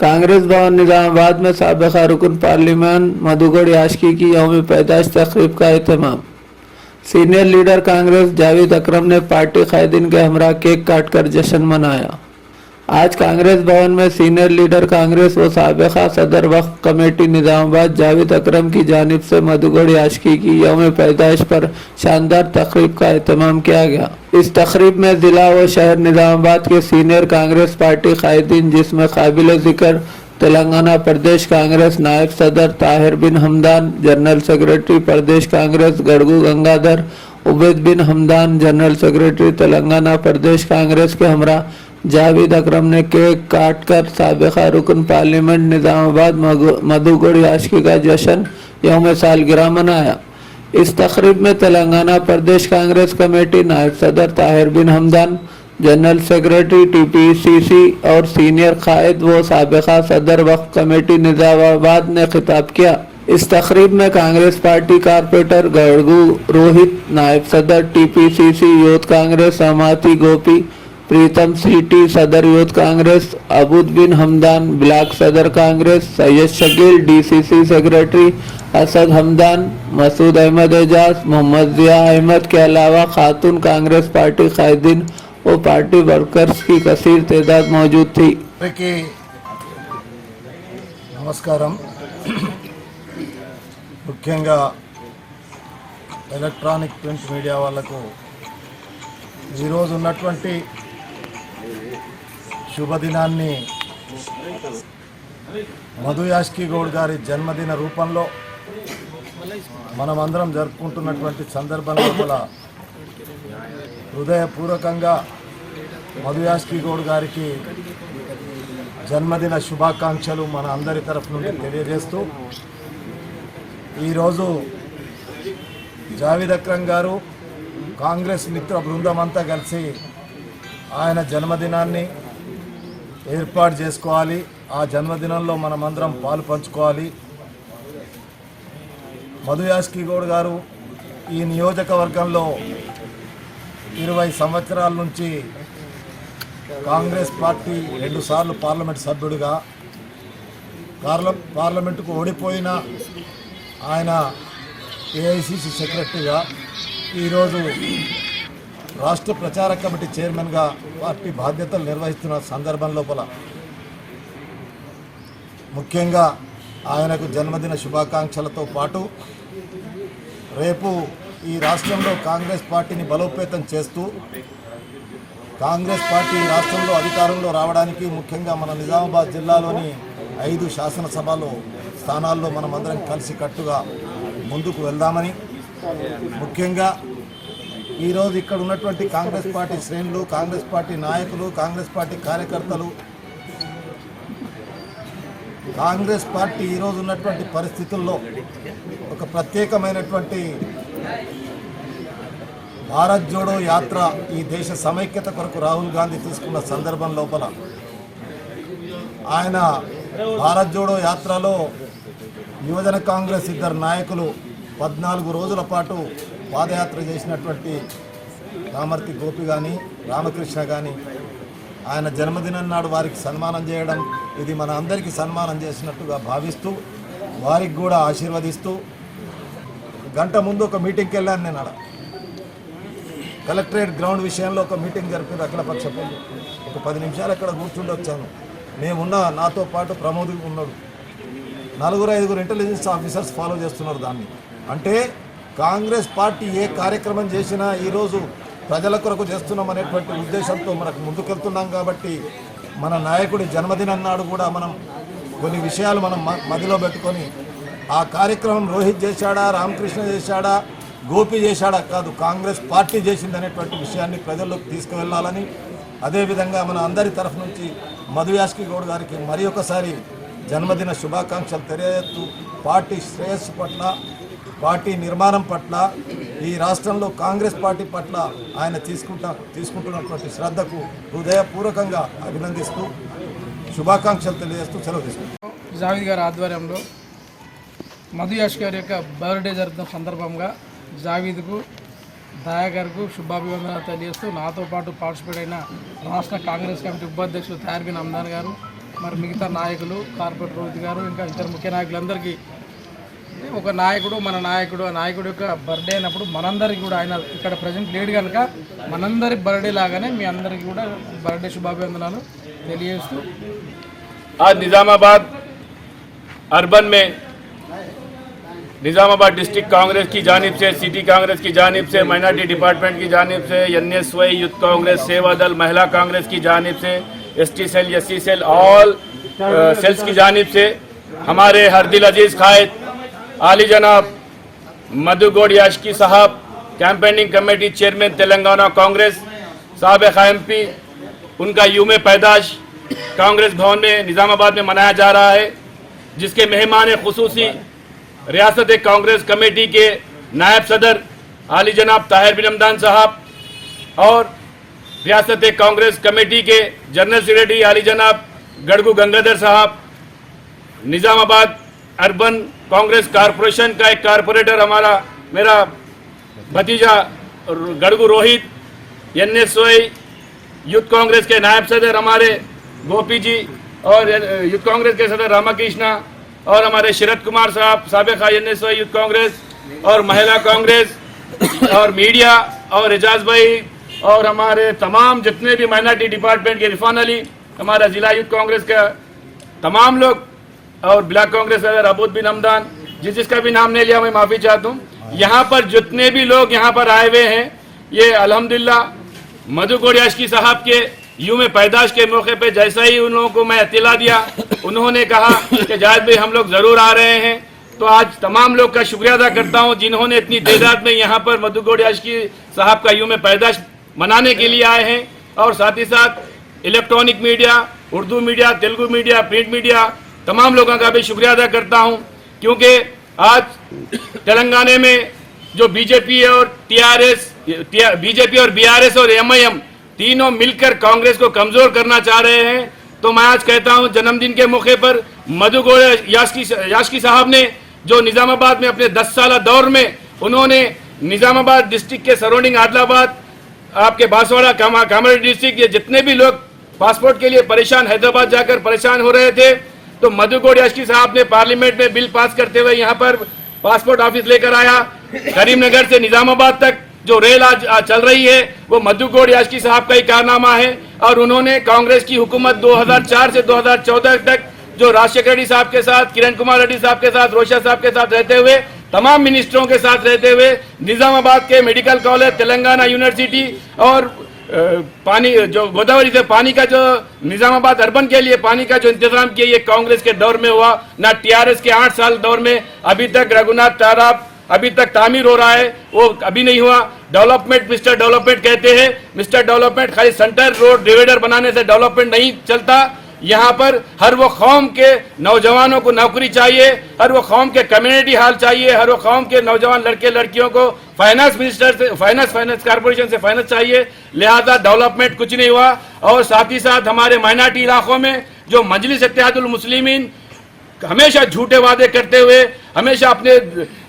कांग्रेस भवन निजामाबाद में साबिक़ा रुकन पार्लियामेंट मधुगढ़ याशकी की यौम पैदाइश तक़रीब का एहतमाम। सीनियर लीडर कांग्रेस जावेद अकरम ने पार्टी कायदीन के हमरा केक काटकर जश्न मनाया। आज कांग्रेस भवन में सीनियर लीडर कांग्रेस व साबिक़ा सदर वक्फ कमेटी निजामाबाद जावेद अकरम की जानिब से मधुगढ़ याशकी की यौम पैदाइश पर शानदार तक़रीब का एहतमाम किया गया। इस तक़रीब में ज़िला व शहर निजामाबाद के सीनियर कांग्रेस पार्टी कायदीन, जिसमें काबिल ज़िक्र तेलंगाना प्रदेश कांग्रेस नायब सदर ताहिर बिन हमदान, जनरल सेक्रेटरी प्रदेश कांग्रेस गड़गू गंगाधर, उबैद बिन हमदान, जनरल सेक्रेटरी तेलंगाना प्रदेश कांग्रेस के हमरा जावेद अकरम ने केक काटकर साबिक़ा रुकन पार्लियामेंट निजामाबाद मधुगढ़ याशकी का जश्न यौम सालगिरह मनाया। इस तक़रीब में तेलंगाना प्रदेश कांग्रेस कमेटी नायब सदर ताहिर बिन हमदान, जनरल सेक्रेटरी टीपीसीसी और सीनियर कायद व साबिक़ा सदर वक्फ कमेटी निजामाबाद ने खिताब किया। इस तक़रीब में कांग्रेस पार्टी कारपोरेटर गड़गू रोहित, नायब सदर टीपीसीसी यूथ कांग्रेस अमाती गोपी, प्रीतम सिटी सदर यूथ कांग्रेस, अबूद बिन हमदान ब्लॉक सदर कांग्रेस, सैयद शकील डीसीसी सेक्रेटरी, असद हमदान, मसूद अहमद एजाज, मोहम्मद जिया अहमद के अलावा खातून कांग्रेस पार्टी कायदीन और पार्टी वर्कर्स की कसीर तादाद मौजूद थी। नमस्कारम। मुख्యంగా ఎలక్ట్రానిక్ ప్రింట్ మీడియా వాళ్ళకు ఈరోజు ఉన్నటువంటి శుభదినాన్ని మధు యాష్కి గౌడ్ గారి జన్మదిన రూపంలో మనమందరం జరుపుకుంటున్నటువంటి సందర్భంలో హృదయపూర్వకంగా మధు యాష్కి గౌడ్ గారికి జన్మదిన శుభాకాంక్షలు మన అందరి తరఫు నుండి తెలియజేస్తూ, ఈరోజు జావేద్ అక్రమ్ గారు కాంగ్రెస్ మిత్ర బృందం అంతా కలిసి ఆయన జన్మదినాన్ని ఏర్పాటు చేసుకోవాలి, ఆ జన్మదినంలో మనమందరం పాలు పంచుకోవాలి. మధు యాష్కి గౌడ్ గారు ఈ నియోజకవర్గంలో 20 సంవత్సరాల నుంచి కాంగ్రెస్ పార్టీ 2 సార్లు పార్లమెంట్ సభ్యుడిగా, పార్లమెంటుకు ఓడిపోయిన ఆయన ఏఐసిసి సెక్రటరీగా, ఈరోజు రాష్ట్ర ప్రచార కమిటీ చైర్మన్గా పార్టీ బాధ్యతలు నిర్వహిస్తున్న సందర్భం లోపల ముఖ్యంగా ఆయనకు జన్మదిన శుభాకాంక్షలతో పాటు రేపు ఈ రాష్ట్రంలో కాంగ్రెస్ పార్టీని బలోపేతం చేస్తూ కాంగ్రెస్ పార్టీ రాష్ట్రంలో అధికారంలో రావడానికి, ముఖ్యంగా మన నిజామాబాద్ జిల్లాలోని 5 శాసనసభలో స్థానాల్లో మనమందరం కలిసికట్టుగా ముందుకు వెళ్దామని, ముఖ్యంగా ఈరోజు ఇక్కడ ఉన్నటువంటి కాంగ్రెస్ పార్టీ శ్రేణులు, కాంగ్రెస్ పార్టీ నాయకులు, కాంగ్రెస్ పార్టీ కార్యకర్తలు, కాంగ్రెస్ పార్టీ ఈరోజు ఉన్నటువంటి పరిస్థితుల్లో ఒక ప్రత్యేకమైనటువంటి భారత్ జోడో యాత్ర, ఈ దేశ సమైక్యత కొరకు రాహుల్ గాంధీ తీసుకున్న సందర్భం లోపల ఆయన భారత్ జోడో యాత్రలో యువజన కాంగ్రెస్ 2 నాయకులు 14 రోజుల పాటు పాదయాత్ర చేసినటువంటి రామర్తి గోపి కానీ, రామకృష్ణ కానీ, ఆయన జన్మదినం నాడు వారికి సన్మానం చేయడం, ఇది మన అందరికీ సన్మానం చేసినట్టుగా భావిస్తూ వారికి కూడా ఆశీర్వదిస్తూ, గంట ముందు ఒక మీటింగ్కి వెళ్ళాను నేను. అలా కలెక్టరేట్ గ్రౌండ్ విషయంలో ఒక మీటింగ్ జరిపింది అఖిలపక్ష పోలు. ఒక 10 నిమిషాలు అక్కడ కూర్చుండి వచ్చాను. మేమున్న నాతో పాటు ప్రమోద్ ఉన్నాడు, 4-5 ఇంటెలిజెన్స్ ఆఫీసర్స్ ఫాలో చేస్తున్నారు దాన్ని. అంటే కాంగ్రెస్ పార్టీ ఏ కార్యక్రమం చేసినా ఈరోజు ప్రజల కొరకు చేస్తున్నాం అనేటువంటి ఉద్దేశంతో మనకు ముందుకెళ్తున్నాం. కాబట్టి మన నాయకుడి జన్మదినం నాడు కూడా మనం కొన్ని విషయాలు మనం మదిలో పెట్టుకొని, ఆ కార్యక్రమం రోహిత్ చేశాడా, రామకృష్ణ చేశాడా, గోపి చేశాడా కాదు, కాంగ్రెస్ పార్టీ చేసింది అనేటువంటి విషయాన్ని ప్రజల్లోకి తీసుకువెళ్ళాలని, అదేవిధంగా మన అందరి తరఫు నుంచి మధు యాష్కి గౌడ్ గారికి మరి ఒకసారి జన్మదిన శుభాకాంక్షలు తెలియజేస్తూ, పార్టీ శ్రేయస్సు పట్ల, పార్టీ నిర్మాణం పట్ల, ఈ రాష్ట్రంలో కాంగ్రెస్ పార్టీ పట్ల ఆయన తీసుకుంటున్నటువంటి శ్రద్ధకు హృదయపూర్వకంగా అభినందిస్తూ శుభాకాంక్షలు తెలియజేస్తూ సెలవు తీసుకుంటాం. జావేద్ గారి ఆధ్వర్యంలో మధు యాష్కి గారి యొక్క బర్త్డే జరుపుతున్న సందర్భంగా జావేద్కు, దయాగర్కు శుభాభివందనాలు తెలియజేస్తూ, నాతో పాటు పార్టిసిపేట్ అయిన రాష్ట్ర కాంగ్రెస్ కమిటీ ఉపాధ్యక్షులు తాహిర్ బిన్ హమ్దాన్ గారు, మరి మిగతా నాయకులు కార్పొరేటర్ రోహిత్ గారు ఇంకా ఇతర ముఖ్య నాయకులందరికీ ఒక నాయకుడు మన నాయకుడు ఆ నాయకుడు యొక్క బర్త్డే అయినప్పుడు మనందరికీ కూడా ఆయన ఇక్కడ ప్రజెంట్ లేడు కనుక మనందరి బర్త్డే లాగానే మీ అందరికీ కూడా బర్త్డే శుభాభివందనాలు తెలియజేస్తూ आज निज़ामाबाद अर्बन में निज़ामाबाद डिस्ट्रिक्ट कांग्रेस की जानिब से, सिटी कांग्रेस की जानिब से, माइनॉरिटी डिपार्टमेंट की जानिब से, NSY यूथ कांग्रेस, सेवा दल, महिला कांग्रेस की जानिब से, ST cell, SC cell, all cells की जानिब से हमारे हरदिल अजीज़ कायद आली जनाब मधुगौड़ याशकी साहब, campaigning committee chairman Telangana Congress, साबिक़ MP, उनका यूम पैदाश कांग्रेस भवन में निज़ामाबाद में मनाया जा रहा है, जिसके मेहमान खुसूसी रियासत कांग्रेस कमेटी के नायब सदर आली जनाब ताहिर बिन हमदान साहब और रियासत कांग्रेस कमेटी के जनरल सेक्रेटरी आली जनाब गड़गू गंगाधर साहब, निज़ामाबाद अर्बन कांग्रेस कारपोरेशन का एक कारपोरेटर हमारा मेरा भतीजा गड़गू रोहित, NSY यूथ कांग्रेस के नायब सदर हमारे गोपी जी और यूथ कांग्रेस के सदर रामाकृष्णा और हमारे शरद कुमार साहब साबिक़ NSY यूथ कांग्रेस और महिला कांग्रेस और मीडिया और एजाज भाई और हमारे तमाम जितने भी माइनॉरिटी डिपार्टमेंट के इरफान अली, हमारा ज़िला यूथ कांग्रेस का तमाम लोग और ब्लॉक कांग्रेस सदर अबूद बिन हमदान, जिसका भी नाम नहीं लिया मैं माफ़ी चाहता हूँ। यहाँ पर जितने भी लोग यहाँ पर आए हुए हैं, ये अल्हम्दुलिल्लाह मधुगौड़ याशकी साहब के यूं में पैदाश के मौके पे जैसा ही उन लोगों को मैं इत्तला दिया, उन्होंने कहा कि जायद भाई हम लोग ज़रूर आ रहे हैं। तो आज तमाम लोग का शुक्रिया अदा करता हूं जिन्होंने इतनी तादाद में यहाँ पर मधुगौड़ याशकी साहब का यूं में पैदाश मनाने के लिए आए हैं। और साथ ही साथ electronic media, Urdu media, Telugu media, print media, तमाम लोगों का भी शुक्रिया अदा करता हूँ, क्योंकि आज तेलंगाना में जो बीजेपी और BRS और MIM तीनों मिलकर कांग्रेस को कमजोर करना चाह रहे हैं। तो मैं आज कहता हूं जन्मदिन के मौके पर मधुगौड़ याशकी साहब ने जो निज़ामाबाद में अपने 10 साल दौर में उन्होंने निज़ामाबाद डिस्ट्रिक्ट के सराउंडिंग आदिलाबाद, आपके बांसवाड़ा, कामारेड्डी डिस्ट्रिक्ट, ये जितने भी लोग पासपोर्ट के लिए परेशान हैदराबाद जाकर परेशान हो रहे थे, तो मधुगौड़ याशकी साहब ने पार्लियामेंट में बिल पास करते हुए यहाँ पर पासपोर्ट ऑफिस लेकर आया। करीमनगर से निज़ामाबाद तक जो रेल आज चल रही है वो मधुगौड़ याशकी साहब का ही कारनामा है। और उन्होंने कांग्रेस की हुकूमत 2004 से 2014 तक जो राजशेखर रेड्डी साहब के साथ, किरण कुमार रेड्डी साहब के साथ, रोशा साहब के साथ रहते हुए, तमाम मिनिस्टरों के साथ रहते हुए निज़ामाबाद के मेडिकल कॉलेज, तेलंगाना यूनिवर्सिटी और पानी जो गोदावरी से पानी का जो निज़ामाबाद अर्बन के लिए पानी का जो इंतजाम किया, ये कांग्रेस के दौर में हुआ, ना TRS के 8 साल दौर में। अभी तक रघुनाथ ताराब अभी तक तामीर हो रहा है, वो अभी नहीं हुआ। डेवलपमेंट मिस्टर डेवलपमेंट कहते हैं, मिस्टर डेवलपमेंट खाली सेंटर रोड डिवाइडर बनाने से डेवलपमेंट नहीं चलता। यहाँ पर हर वो कौम के नौजवानों को नौकरी चाहिए, हर वो कौम के कम्युनिटी हाल चाहिए, हर वो कौम के नौजवान लड़के लड़कियों को फाइनेंस मिनिस्टर से फाइनेंस कारपोरेशन से फाइनेंस चाहिए। लिहाजा डेवलपमेंट कुछ नहीं हुआ। और साथ ही साथ हमारे माइनॉरिटी इलाकों में जो मजलिस इत्तेहादुल मुस्लिमीन हमेशा झूठे वादे करते हुए, हमेशा अपने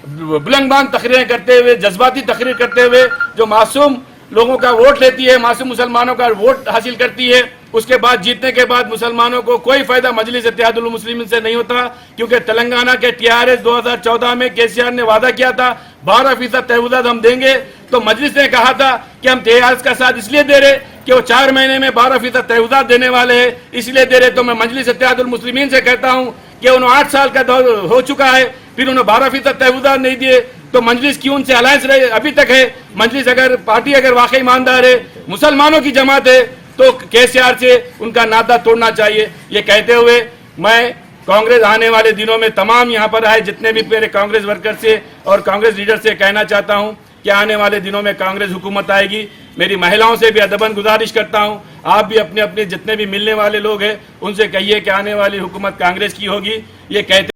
बुलंदबान तकरीरें करते हुए, जज्बाती तकरीर करते हुए जो मासूम लोगों का वोट लेती है, मासूम मुसलमानों का वोट हासिल करती है, उसके बाद जीतने के बाद मुसलमानों को कोई फायदा मजलिस इत्तेहादुल मुस्लिमीन से नहीं होता। क्योंकि तेलंगाना के TRS 2014 में KCR ने वादा किया था 12% तहफ़्फ़ुज़ात हम देंगे, तो मजलिस ने कहा था कि हम TRS का साथ इसलिए दे रहे कि वो 4 महीने में 12% तहफ़्फ़ुज़ात देने वाले हैं, इसलिए दे रहे। तो मैं मजलिस इत्तेहादुल मुस्लिमीन से कहता हूँ कि उन्होंने 8 साल का दौर हो चुका है, फिर उन्होंने 12% तहफ़्फ़ुज़ात नहीं दिए, तो मजलिस की उनसे अलायंस रहे अभी तक है। मजलिस अगर पार्टी अगर वाकई ईमानदार है, मुसलमानों की जमात है, तो KCR से उनका नाता तोड़ना चाहिए। ये कहते हुए मैं कांग्रेस आने वाले दिनों में तमाम यहाँ पर आए जितने भी मेरे कांग्रेस वर्कर से और कांग्रेस लीडर से कहना चाहता हूँ कि आने वाले दिनों में कांग्रेस हुकूमत आएगी। मेरी महिलाओं से भी अदबन गुजारिश करता हूँ, आप भी अपने अपने जितने भी मिलने वाले लोग हैं उनसे कहिए कि आने वाली हुकूमत कांग्रेस की होगी। ये कहते